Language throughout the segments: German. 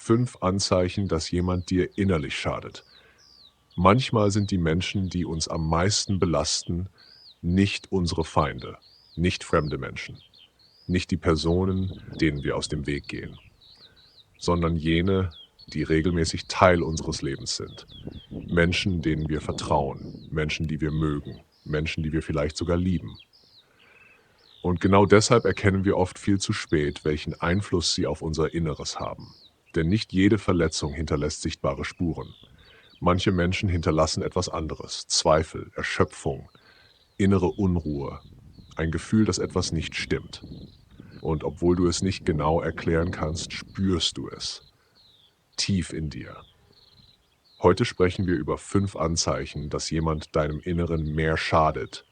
5 Anzeichen, dass jemand dir innerlich schadet. Manchmal sind die Menschen, die uns am meisten belasten, nicht unsere Feinde, nicht fremde Menschen, nicht die Personen, denen wir aus dem Weg gehen, sondern jene, die regelmäßig Teil unseres Lebens sind. Menschen, denen wir vertrauen, Menschen, die wir mögen, Menschen, die wir vielleicht sogar lieben. Und genau deshalb erkennen wir oft viel zu spät, welchen Einfluss sie auf unser Inneres haben. Denn nicht jede Verletzung hinterlässt sichtbare Spuren. Manche Menschen hinterlassen etwas anderes: Zweifel, Erschöpfung, innere Unruhe, ein Gefühl, dass etwas nicht stimmt. Und obwohl du es nicht genau erklären kannst, spürst du es tief in dir. Heute sprechen wir über 5 Anzeichen, dass jemand deinem Inneren mehr schadet,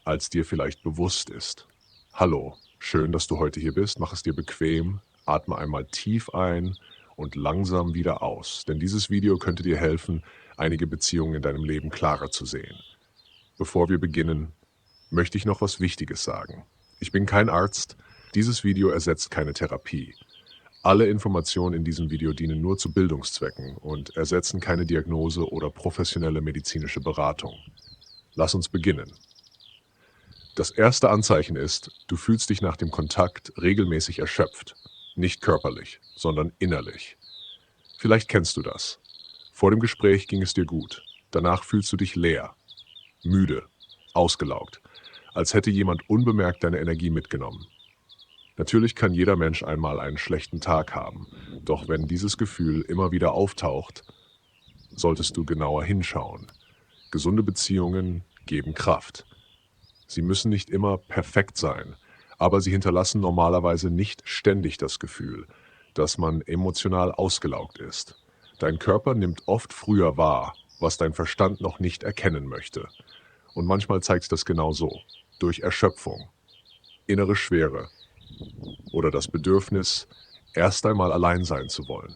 als dir vielleicht bewusst ist. Hallo, schön, dass du heute hier bist. Mach es dir bequem, atme einmal tief ein und langsam wieder aus. Denn dieses Video könnte dir helfen, einige Beziehungen in deinem Leben klarer zu sehen. Bevor wir beginnen, möchte ich noch was Wichtiges sagen. Ich bin kein Arzt. Dieses Video ersetzt keine Therapie. Alle Informationen in diesem Video dienen nur zu Bildungszwecken und ersetzen keine Diagnose oder professionelle medizinische Beratung. Lass uns beginnen. Das erste Anzeichen ist, du fühlst dich nach dem Kontakt regelmäßig erschöpft. Nicht körperlich, sondern innerlich. Vielleicht kennst du das. Vor dem Gespräch ging es dir gut. Danach fühlst du dich leer, müde, ausgelaugt, als hätte jemand unbemerkt deine Energie mitgenommen. Natürlich kann jeder Mensch einmal einen schlechten Tag haben, doch wenn dieses Gefühl immer wieder auftaucht, solltest du genauer hinschauen. Gesunde Beziehungen geben Kraft. Sie müssen nicht immer perfekt sein, aber sie hinterlassen normalerweise nicht ständig das Gefühl, dass man emotional ausgelaugt ist. Dein Körper nimmt oft früher wahr, was dein Verstand noch nicht erkennen möchte. Und manchmal zeigt es das genau so: durch Erschöpfung, innere Schwere oder das Bedürfnis, erst einmal allein sein zu wollen.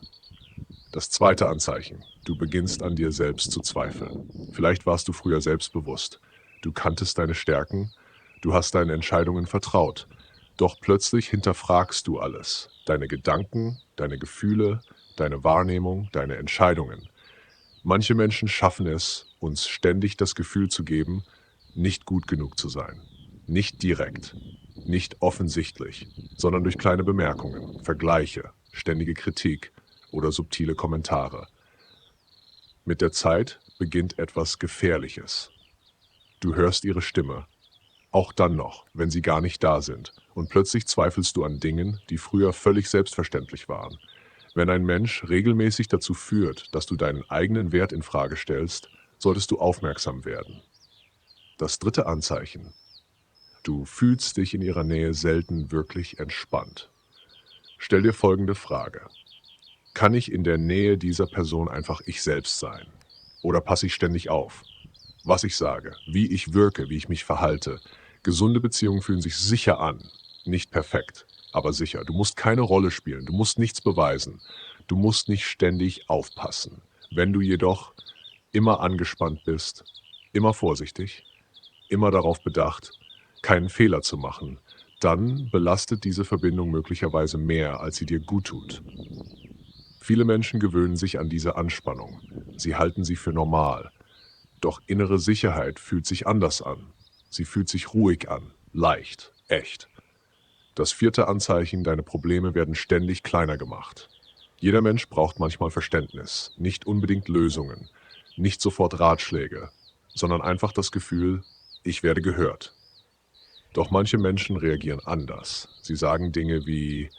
Das zweite Anzeichen: Du beginnst an dir selbst zu zweifeln. Vielleicht warst du früher selbstbewusst. Du kanntest deine Stärken, du hast deinen Entscheidungen vertraut. Doch plötzlich hinterfragst du alles: Deine Gedanken, deine Gefühle, deine Wahrnehmung, deine Entscheidungen. Manche Menschen schaffen es, uns ständig das Gefühl zu geben, nicht gut genug zu sein. Nicht direkt, nicht offensichtlich, sondern durch kleine Bemerkungen, Vergleiche, ständige Kritik oder subtile Kommentare. Mit der Zeit beginnt etwas Gefährliches. Du hörst ihre Stimme, auch dann noch, wenn sie gar nicht da sind, und plötzlich zweifelst du an Dingen, die früher völlig selbstverständlich waren. Wenn ein Mensch regelmäßig dazu führt, dass du deinen eigenen Wert in Frage stellst, solltest du aufmerksam werden. Das dritte Anzeichen: Du fühlst dich in ihrer Nähe selten wirklich entspannt. Stell dir folgende Frage: Kann ich in der Nähe dieser Person einfach ich selbst sein? Oder passe ich ständig auf? Was ich sage, wie ich wirke, wie ich mich verhalte. Gesunde Beziehungen fühlen sich sicher an. Nicht perfekt, aber sicher. Du musst keine Rolle spielen, du musst nichts beweisen. Du musst nicht ständig aufpassen. Wenn du jedoch immer angespannt bist, immer vorsichtig, immer darauf bedacht, keinen Fehler zu machen, dann belastet diese Verbindung möglicherweise mehr, als sie dir gut tut. Viele Menschen gewöhnen sich an diese Anspannung. Sie halten sie für normal. Doch innere Sicherheit fühlt sich anders an. Sie fühlt sich ruhig an, leicht, echt. Das vierte Anzeichen: Deine Probleme werden ständig kleiner gemacht. Jeder Mensch braucht manchmal Verständnis, nicht unbedingt Lösungen, nicht sofort Ratschläge, sondern einfach das Gefühl, ich werde gehört. Doch manche Menschen reagieren anders. Sie sagen Dinge wie: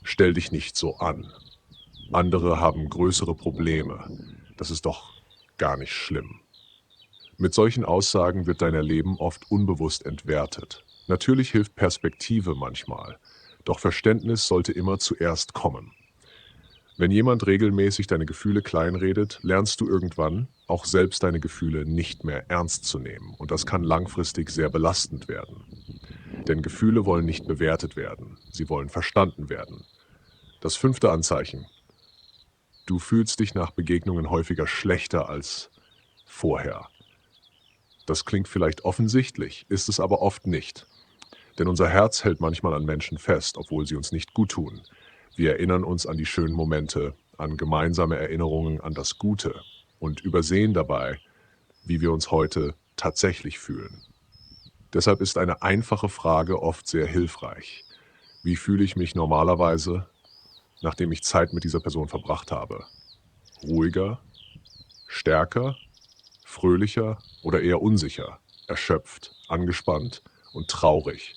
Stell dich nicht so an. Andere haben größere Probleme. Das ist doch gar nicht schlimm. Mit solchen Aussagen wird dein Erleben oft unbewusst entwertet. Natürlich hilft Perspektive manchmal, doch Verständnis sollte immer zuerst kommen. Wenn jemand regelmäßig deine Gefühle kleinredet, lernst du irgendwann, auch selbst deine Gefühle nicht mehr ernst zu nehmen. Und das kann langfristig sehr belastend werden. Denn Gefühle wollen nicht bewertet werden, sie wollen verstanden werden. Das fünfte Anzeichen: Du fühlst dich nach Begegnungen häufiger schlechter als vorher. Das klingt vielleicht offensichtlich, ist es aber oft nicht. Denn unser Herz hält manchmal an Menschen fest, obwohl sie uns nicht gut tun. Wir erinnern uns an die schönen Momente, an gemeinsame Erinnerungen an das Gute und übersehen dabei, wie wir uns heute tatsächlich fühlen. Deshalb ist eine einfache Frage oft sehr hilfreich. Wie fühle ich mich normalerweise, nachdem ich Zeit mit dieser Person verbracht habe? Ruhiger, stärker, fröhlicher oder eher unsicher, erschöpft, angespannt und traurig?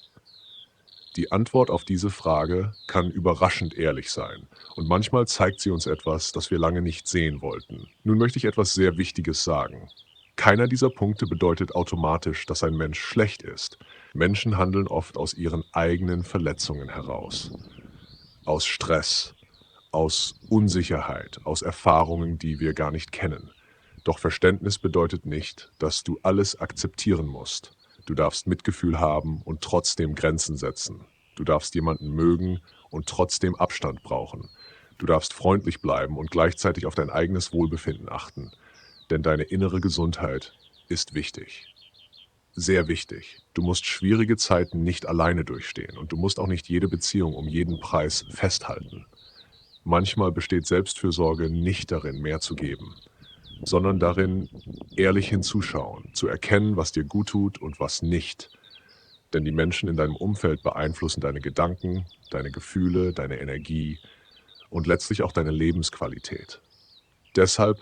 Die Antwort auf diese Frage kann überraschend ehrlich sein und manchmal zeigt sie uns etwas, das wir lange nicht sehen wollten. Nun möchte ich etwas sehr Wichtiges sagen. Keiner dieser Punkte bedeutet automatisch, dass ein Mensch schlecht ist. Menschen handeln oft aus ihren eigenen Verletzungen heraus, aus Stress, aus Unsicherheit, aus Erfahrungen, die wir gar nicht kennen. Doch Verständnis bedeutet nicht, dass du alles akzeptieren musst. Du darfst Mitgefühl haben und trotzdem Grenzen setzen. Du darfst jemanden mögen und trotzdem Abstand brauchen. Du darfst freundlich bleiben und gleichzeitig auf dein eigenes Wohlbefinden achten. Denn deine innere Gesundheit ist wichtig. Sehr wichtig. Du musst schwierige Zeiten nicht alleine durchstehen und du musst auch nicht jede Beziehung um jeden Preis festhalten. Manchmal besteht Selbstfürsorge nicht darin, mehr zu geben, sondern darin, ehrlich hinzuschauen, zu erkennen, was dir gut tut und was nicht. Denn die Menschen in deinem Umfeld beeinflussen deine Gedanken, deine Gefühle, deine Energie und letztlich auch deine Lebensqualität. Deshalb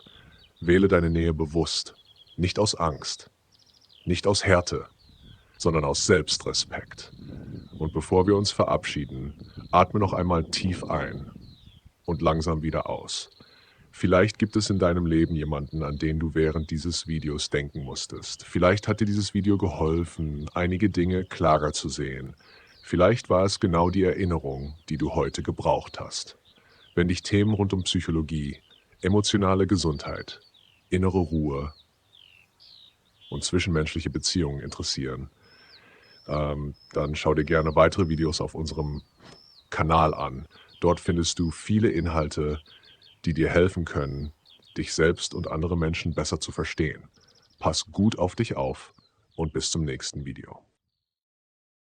wähle deine Nähe bewusst, nicht aus Angst, nicht aus Härte, sondern aus Selbstrespekt. Und bevor wir uns verabschieden, atme noch einmal tief ein und langsam wieder aus. Vielleicht gibt es in deinem Leben jemanden, an den du während dieses Videos denken musstest. Vielleicht hat dir dieses Video geholfen, einige Dinge klarer zu sehen. Vielleicht war es genau die Erinnerung, die du heute gebraucht hast. Wenn dich Themen rund um Psychologie, emotionale Gesundheit, innere Ruhe und zwischenmenschliche Beziehungen interessieren, dann schau dir gerne weitere Videos auf unserem Kanal an. Dort findest du viele Inhalte, die dir helfen können, dich selbst und andere Menschen besser zu verstehen. Pass gut auf dich auf und bis zum nächsten Video.